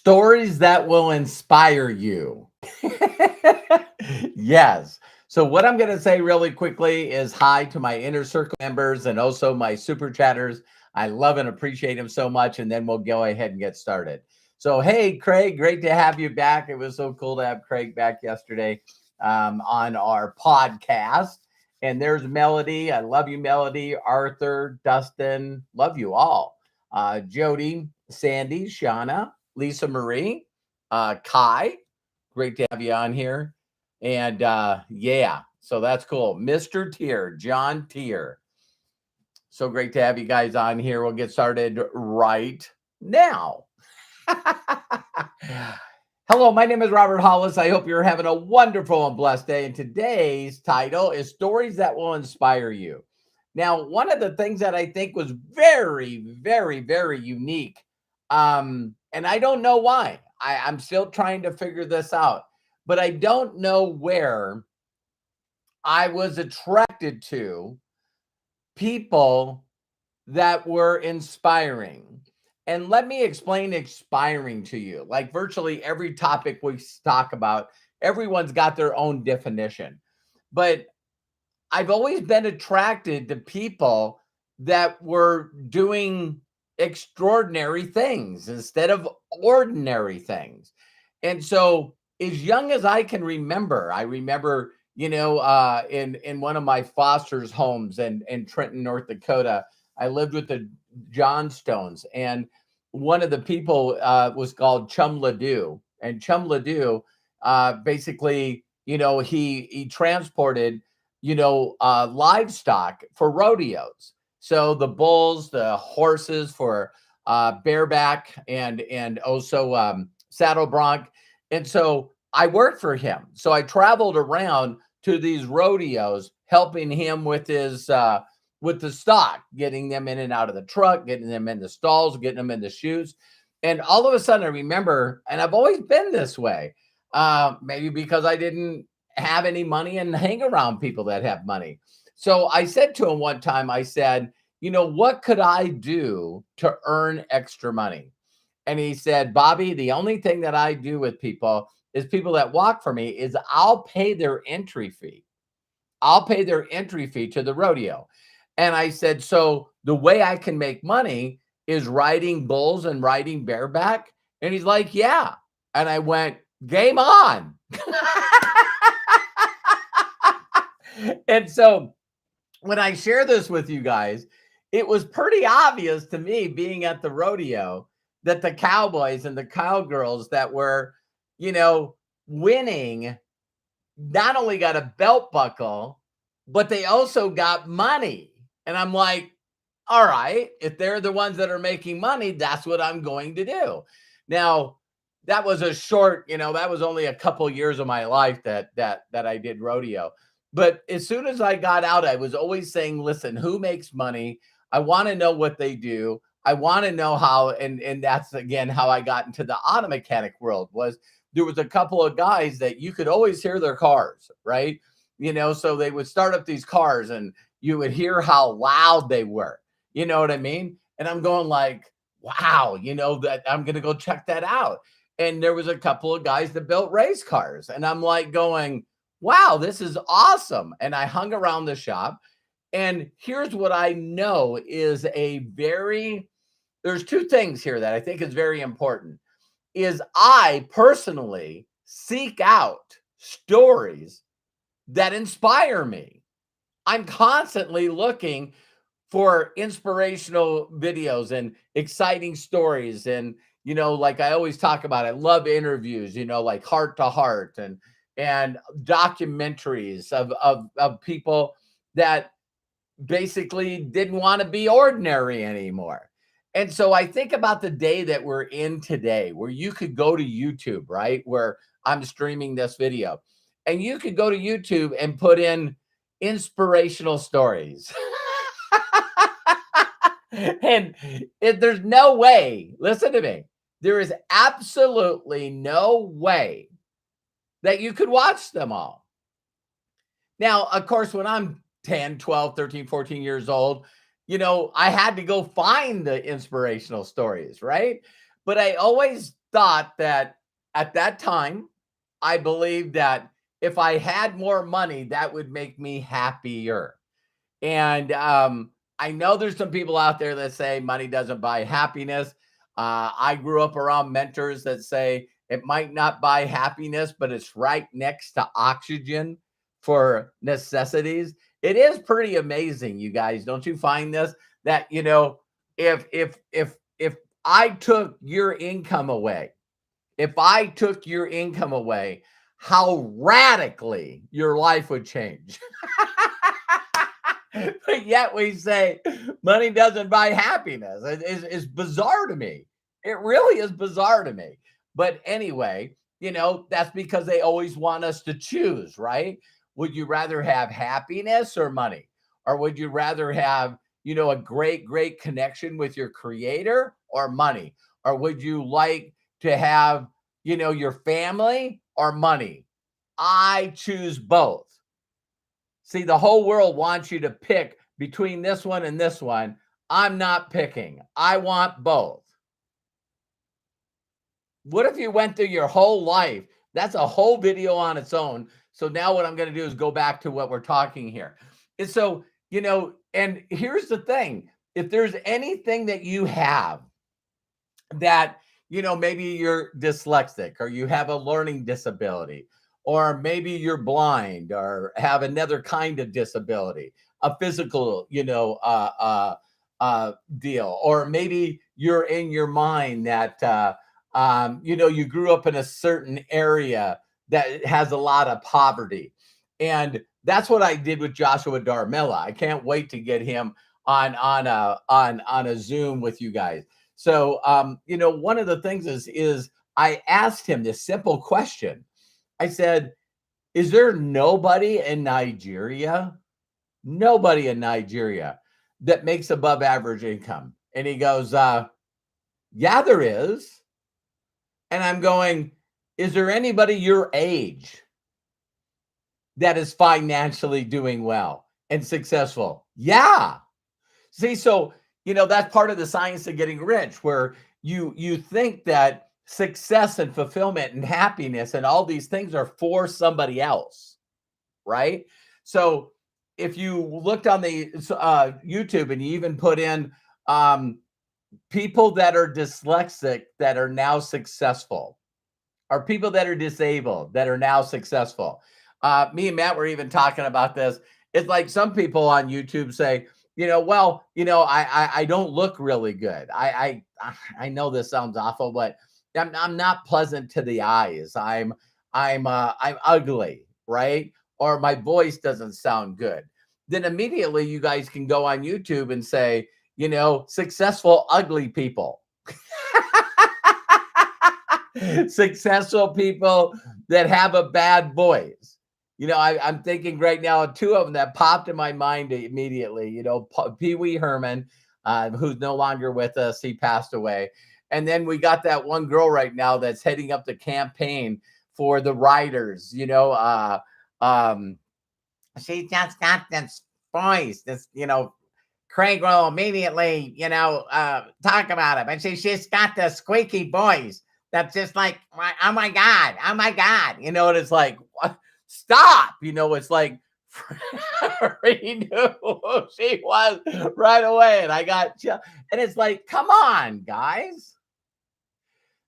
Stories that will inspire you. Yes. So, what I'm going to say really quickly is hi to my inner circle members and also my super chatters. I love and appreciate them so much. And then we'll go ahead and get started. So, hey, Craig, great to have you back. It was so cool to have Craig back yesterday on our podcast. And there's Melody. I love you, Melody. Arthur, Dustin, love you all. Jody, Sandy, Shauna, Lisa Marie, Kai. Great to have you on here. And yeah, so that's cool. Mr. Tier, John Tier. So great to have you guys on here. We'll get started right now. Hello, my name is Robert Hollis. I hope you're having a wonderful and blessed day. And today's title is Stories That Will Inspire You. Now, one of the things that I think was very, very, very unique, and I don't know why. I'm still trying to figure this out, but I don't know where I was attracted to people that were inspiring. And let me explain inspiring to you. Like virtually every topic we talk about, everyone's got their own definition. But I've always been attracted to people that were doing extraordinary things instead of ordinary things. And so, as young as I can remember, I remember, in one of my foster's homes in Trenton, North Dakota, I lived with the Johnstones, and one of the people was called Chum Ledoux, and Chum Ledoux, basically, he transported livestock for rodeos. So the bulls, the horses for bareback and also saddle bronc. And so I worked for him. So I traveled around to these rodeos, helping him with the stock, getting them in and out of the truck, getting them in the stalls, getting them in the chutes. And all of a sudden, I remember, and I've always been this way, maybe because I didn't have any money and hang around people that have money. So I said to him one time, I said, what could I do to earn extra money? And he said, Bobby, the only thing that I do with people is people that walk for me is I'll pay their entry fee. I'll pay their entry fee to the rodeo. And I said, so the way I can make money is riding bulls and riding bareback. And he's like, yeah. And I went, game on. And so when I share this with you guys, it was pretty obvious to me being at the rodeo that the cowboys and the cowgirls that were, winning not only got a belt buckle, but they also got money. And I'm like, all right, if they're the ones that are making money, that's what I'm going to do. Now, that was a short, that was only a couple years of my life that I did rodeo. But as soon as I got out, I was always saying, listen, who makes money? I want to know what they do. I want to know how, and that's again how I got into the auto mechanic world. Was there was a couple of guys that you could always hear their cars, right? So they would start up these cars and you would hear how loud they were. You know what I mean? And I'm going like, wow, that I'm going to go check that out. And there was a couple of guys that built race cars. And I'm like going, wow, this is awesome. And I hung around the shop. And here's what I know is there's two things here that I think is very important. Is I personally seek out stories that inspire me. I'm constantly looking for inspirational videos and exciting stories. And, like I always talk about, I love interviews, like Heart to Heart and documentaries of people that basically didn't want to be ordinary anymore. And so I think about the day that we're in today, where you could go to YouTube, right? Where I'm streaming this video, and you could go to YouTube and put in inspirational stories. And there's no way, listen to me, there is absolutely no way that you could watch them all. Now, of course, when I'm 10, 12, 13, 14 years old, I had to go find the inspirational stories, right? But I always thought that at that time, I believed that if I had more money, that would make me happier. And I know there's some people out there that say money doesn't buy happiness. I grew up around mentors that say it might not buy happiness, but it's right next to oxygen for necessities. It is pretty amazing, you guys. Don't you find this? That if I took your income away, if I took your income away, how radically your life would change. But yet we say money doesn't buy happiness. It's bizarre to me. It really is bizarre to me. But anyway, that's because they always want us to choose, right? Would you rather have happiness or money? Or would you rather have, a great, great connection with your creator or money? Or would you like to have, your family or money? I choose both. See, the whole world wants you to pick between this one and this one. I'm not picking. I want both. What if you went through your whole life? That's a whole video on its own. So now what I'm going to do is go back to what we're talking here. And so, and here's the thing. If there's anything that you have that, maybe you're dyslexic or you have a learning disability, or maybe you're blind or have another kind of disability, a physical, deal, or maybe you're in your mind that, you grew up in a certain area that has a lot of poverty. And that's what I did with Joshua Darmella. I can't wait to get him on a Zoom with you guys. So, one of the things is I asked him this simple question. I said, is there nobody in Nigeria that makes above average income? And he goes, yeah, there is. And I'm going, is there anybody your age that is financially doing well and successful? Yeah. See, so, that's part of the science of getting rich, where you think that success and fulfillment and happiness and all these things are for somebody else, right? So if you looked on the YouTube and you even put in people that are dyslexic that are now successful, or people that are disabled that are now successful. Me and Matt were even talking about this. It's like some people on YouTube say, I don't look really good. I know this sounds awful, but I'm not pleasant to the eyes. I'm ugly, right? Or my voice doesn't sound good. Then immediately you guys can go on YouTube and say, successful ugly people. Successful people that have a bad voice. I'm thinking right now of two of them that popped in my mind immediately. Pee Wee Herman, who's no longer with us. He passed away. And then we got that one girl right now that's heading up the campaign for the writers. She just got this voice, Craig will immediately, talk about it. But she's got the squeaky voice that's just like, oh my God. And it's like, what? Stop. It's like, he knew who she was right away. And and it's like, come on, guys.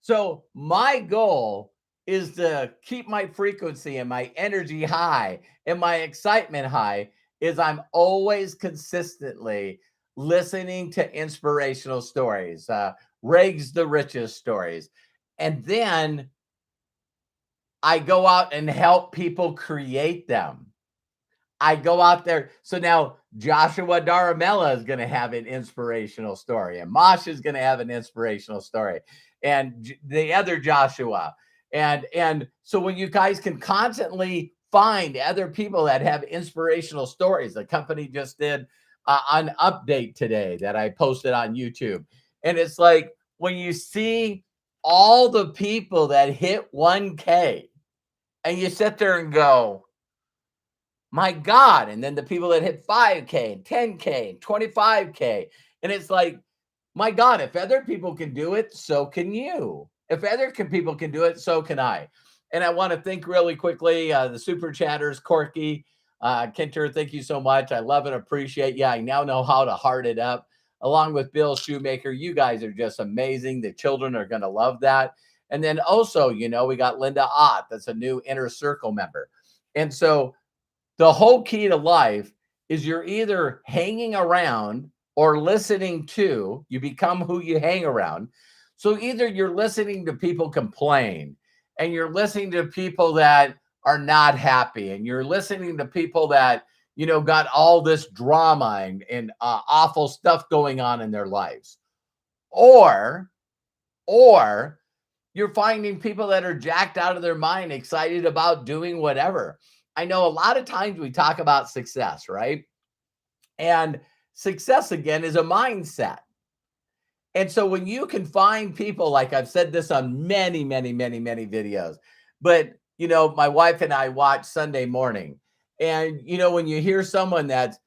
So my goal is to keep my frequency and my energy high and my excitement high. Is I'm always consistently listening to inspirational stories, Rags the Richest stories. And then I go out and help people create them. I go out there. So now Joshua Daramella is going to have an inspirational story, and Mosh is going to have an inspirational story, and the other Joshua. And so when you guys can constantly find other people that have inspirational stories, the company just did an update today that I posted on YouTube. And it's like, when you see all the people that hit 1K and you sit there and go, my God. And then the people that hit 5K and 10K and 25K. And it's like, My God, if other people can do it, so can you. If people can do it, so can I. And I want to thank really quickly the super chatters, Corky, Kinter, thank you so much. I love and appreciate you. I now know how to heart it up. Along with Bill Shoemaker, you guys are just amazing. The children are going to love that. And then also, we got Linda Ott, that's a new inner circle member. And so the whole key to life is you're either hanging around or listening to, you become who you hang around. So either you're listening to people complain and you're listening to people that are not happy and you're listening to people that, got all this drama and awful stuff going on in their lives. Or you're finding people that are jacked out of their mind, excited about doing whatever. I know a lot of times we talk about success, right? And success, again, is a mindset. And so when you can find people, like I've said this on many, many, many, many videos, but, my wife and I watch Sunday Morning. And, when you hear someone that's,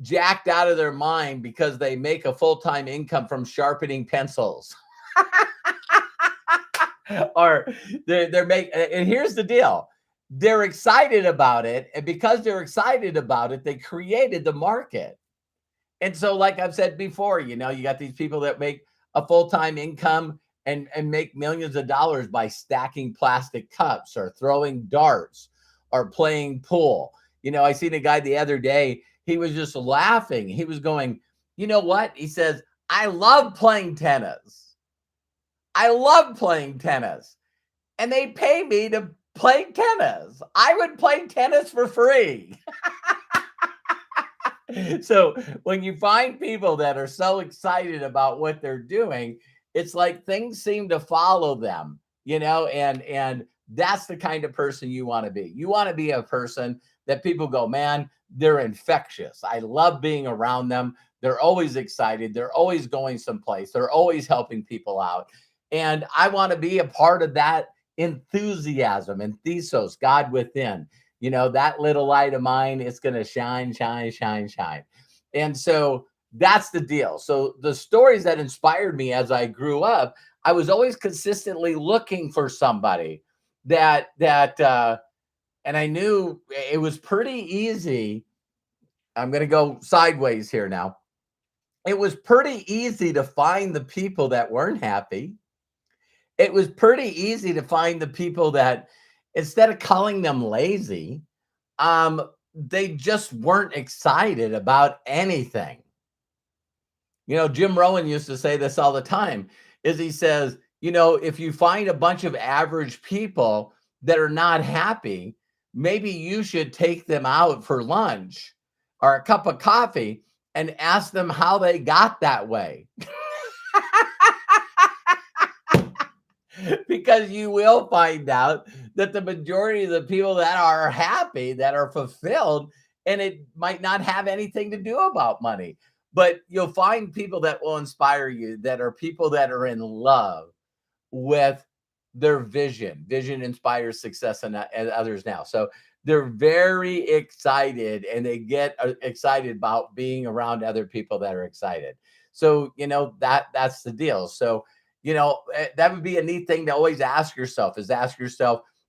jacked out of their mind because they make a full-time income from sharpening pencils, or they're making, and here's the deal, they're excited about it, and because they're excited about it, they created the market. And so, like I've said before, you got these people that make a full-time income and make millions of dollars by stacking plastic cups or throwing darts or playing pool. I seen a guy the other day, he was just laughing, he was going, you know what, he says, I love playing tennis. I love playing tennis, and they pay me to play tennis. I would play tennis for free. So when you find people that are so excited about what they're doing, it's like things seem to follow them, and that's the kind of person you want to be. You want to be a person that people go, man, they're infectious. I love being around them. They're always excited. They're always going someplace. They're always helping people out. And I want to be a part of that enthusiasm and thesos, God within. That little light of mine, it's going to shine, shine, shine, shine. And so that's the deal. So the stories that inspired me as I grew up, I was always consistently looking for somebody and I knew it was pretty easy. I'm going to go sideways here now. It was pretty easy to find the people that weren't happy. It was pretty easy to find the people that, instead of calling them lazy, they just weren't excited about anything. Jim Rohn used to say this all the time, is he says, if you find a bunch of average people that are not happy, maybe you should take them out for lunch or a cup of coffee and ask them how they got that way. Because you will find out that the majority of the people that are happy, that are fulfilled, and it might not have anything to do about money, but you'll find people that will inspire you, that are people that are in love with their vision. Vision inspires success and others now. So they're very excited, and they get excited about being around other people that are excited. So, that's the deal. So, that would be a neat thing to always ask yourself,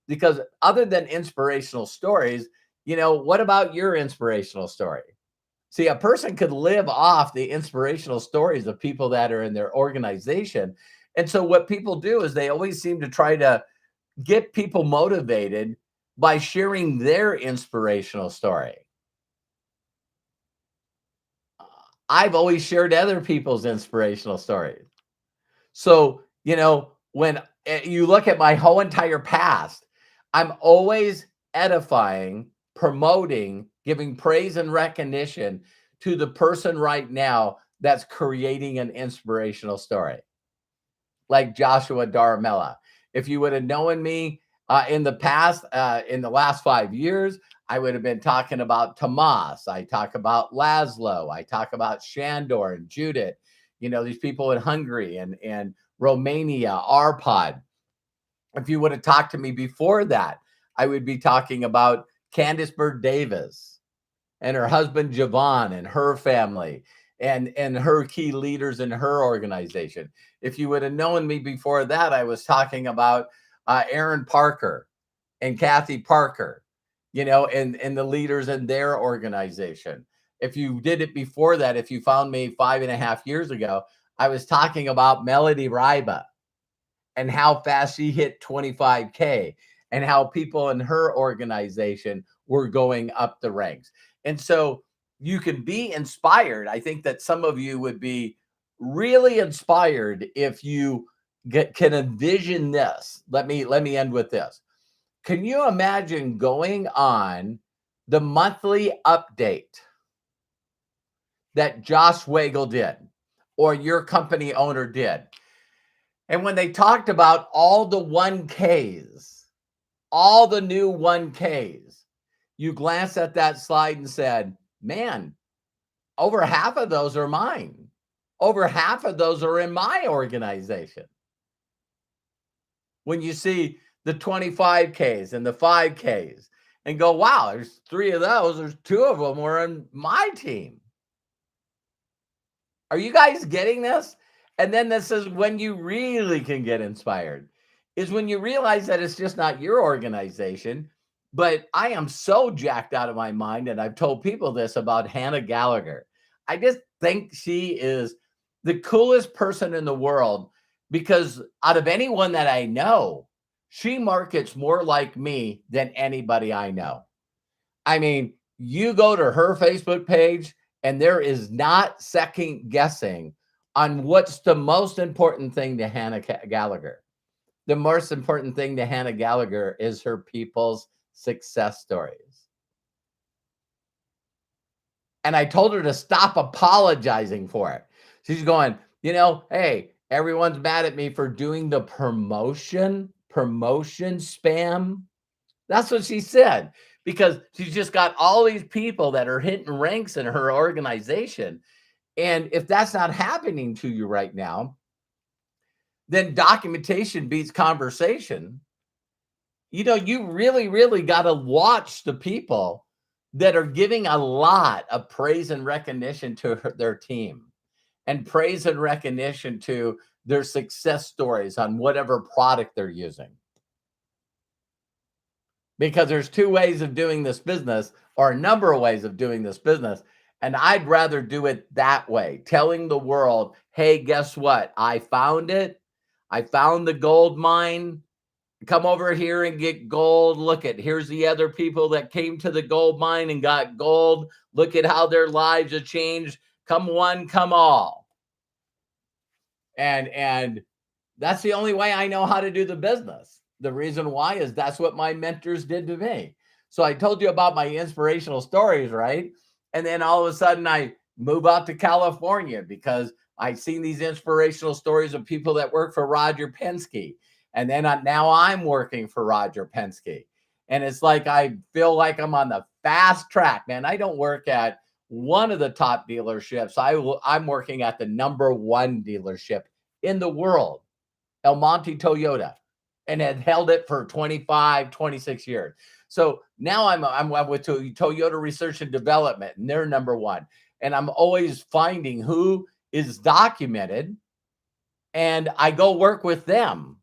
because other than inspirational stories, what about your inspirational story? See, a person could live off the inspirational stories of people that are in their organization. And so what people do is they always seem to try to get people motivated by sharing their inspirational story. I've always shared other people's inspirational stories. So, when you look at my whole entire past, I'm always edifying, promoting, giving praise and recognition to the person right now that's creating an inspirational story, like Joshua Daramella. If you would have known me in the past, in the last 5 years, I would have been talking about Tomas. I talk about Laszlo. I talk about Shandor and Judith. These people in Hungary and Romania, Arpad. If you would have talked to me before that, I would be talking about Candice Bird Davis and her husband, Javon, and her family. and her key leaders in her organization. If you would have known me before that, I was talking about Aaron Parker and Kathy Parker, and the leaders in their organization. If you did it before that, if you found me 5.5 years ago, I was talking about Melody Riba and how fast she hit 25K and how people in her organization were going up the ranks. And so you can be inspired. I think that some of you would be really inspired if you can envision this. Let me end with this. Can you imagine going on the monthly update that Josh Wagel did or your company owner did? And when they talked about all the 1Ks, all the new 1Ks, you glanced at that slide and said, man, over half of those are mine. Over half of those are in my organization. When you see the 25Ks and the 5Ks and go, wow, there's 3 of those, there's 2 of them were in my team. Are you guys getting this? And then this is when you really can get inspired, is when you realize that it's just not your organization. But I am so jacked out of my mind, and I've told people this about Hannah Gallagher. I just think she is the coolest person in the world because out of anyone that I know, she markets more like me than anybody I know. I mean, you go to her Facebook page, and there is not second guessing on what's the most important thing to Hannah Gallagher. The most important thing to Hannah Gallagher is her people's success stories. And I told her to stop apologizing for it. She's going, hey, everyone's mad at me for doing the promotion spam. That's what she said, because she's just got all these people that are hitting ranks in her organization. And if that's not happening to you right now, then documentation beats conversation. You really, really got to watch the people that are giving a lot of praise and recognition to their team and praise and recognition to their success stories on whatever product they're using. Because there's 2 ways of doing this business, or a number of ways of doing this business. And I'd rather do it that way, telling the world, hey, guess what? I found it. I found the gold mine. Come over here and get gold. Look at, here's the other people that came to the gold mine and got gold. Look at how their lives have changed. Come one, come all. And that's the only way I know how to do the business. The reason why is that's what my mentors did to me. So I told you about my inspirational stories, right? And then all of a sudden I move out to California because I've seen these inspirational stories of people that work for Roger Penske. And then now I'm working for Roger Penske. And it's like I feel like I'm on the fast track, man. I don't work at one of the top dealerships. I'm working at the number 1 dealership in the world, El Monte Toyota, and had held it for 25, 26 years. So now I'm with Toyota Research and Development, and they're number 1. And I'm always finding who is documented, and I go work with them.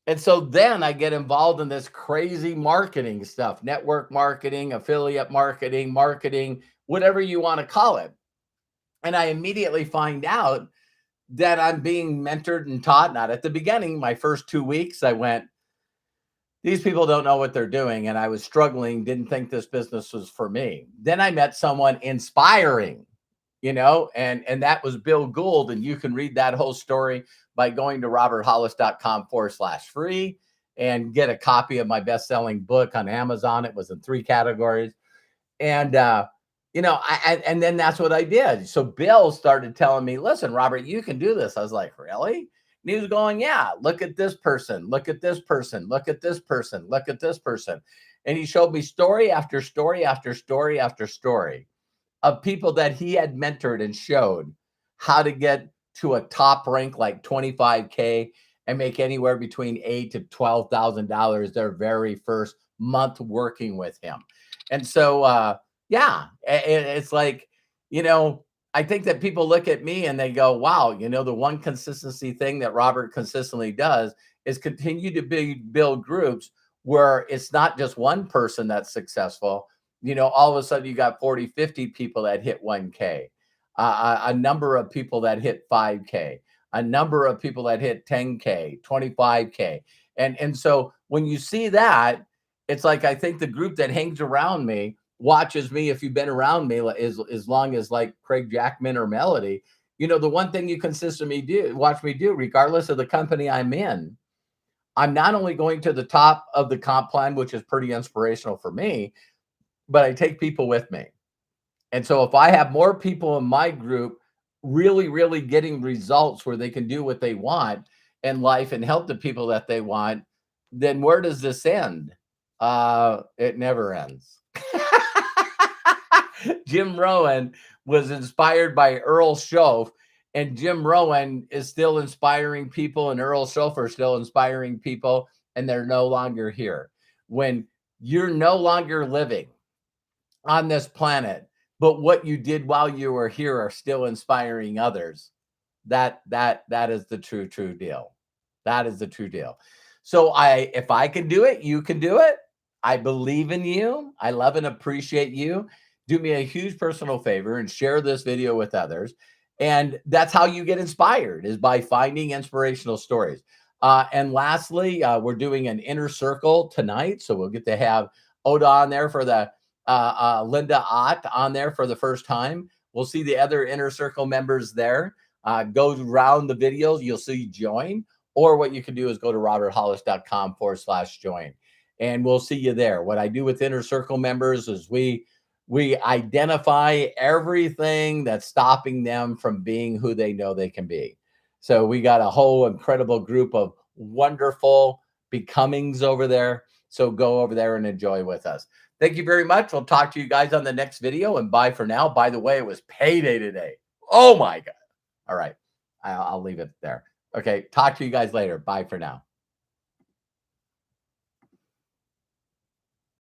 And so then I get involved in this crazy marketing stuff, network marketing, affiliate marketing, whatever you want to call it. And I immediately find out that I'm being mentored and taught. Not at the beginning, my first 2 weeks, I went, these people don't know what they're doing. And I was struggling, didn't think this business was for me. Then I met someone inspiring, and that was Bill Gould. And you can read that whole story by going to roberthollis.com/free and get a copy of my best-selling book on Amazon. It was in 3 categories. And, and then that's what I did. So Bill started telling me, listen, Robert, you can do this. I was like, really? And he was going, yeah, look at this person, look at this person, look at this person, look at this person. And he showed me story after story after story after story of people that he had mentored and showed how to get to a top rank like 25K and make anywhere between $8,000 to $12,000 their very first month working with him. And so, yeah, it's like, I think that people look at me and they go, wow, the one consistency thing that Robert consistently does is continue to build groups where it's not just one person that's successful. All of a sudden you got 40, 50 people that hit 1K, a number of people that hit 5K, a number of people that hit 10K, 25K. And so when you see that, it's like, I think the group that hangs around me watches me. If you've been around me as long as like Craig Jackman or Melody, the one thing you consistently watch me do, regardless of the company I'm in, I'm not only going to the top of the comp plan, which is pretty inspirational for me, but I take people with me. And so if I have more people in my group really, really getting results where they can do what they want in life and help the people that they want, then where does this end? It never ends. Jim Rohn was inspired by Earl Schoaf, and Jim Rohn is still inspiring people, and Earl Schoaf are still inspiring people, and they're no longer here. When you're no longer living on this planet, but what you did while you were here are still inspiring others, that is the true deal. That is the true deal. So if I can do it, you can do it. I believe in you. I love and appreciate you. Do me a huge personal favor and share this video with others. And that's how you get inspired, is by finding inspirational stories. And lastly, we're doing an inner circle tonight. So we'll get to have Oda on there for the Linda Ott on there for the first time. We'll see the other inner circle members there. Go around the videos, you'll see join. Or what you can do is go to roberthollis.com/join. And we'll see you there. What I do with inner circle members is we identify everything that's stopping them from being who they know they can be. So we got a whole incredible group of wonderful becomings over there. So go over there and enjoy with us. Thank you very much. We'll talk to you guys on the next video, and bye for now. By the way, it was payday today. Oh my God. All right. I'll leave it there. Okay. Talk to you guys later. Bye for now.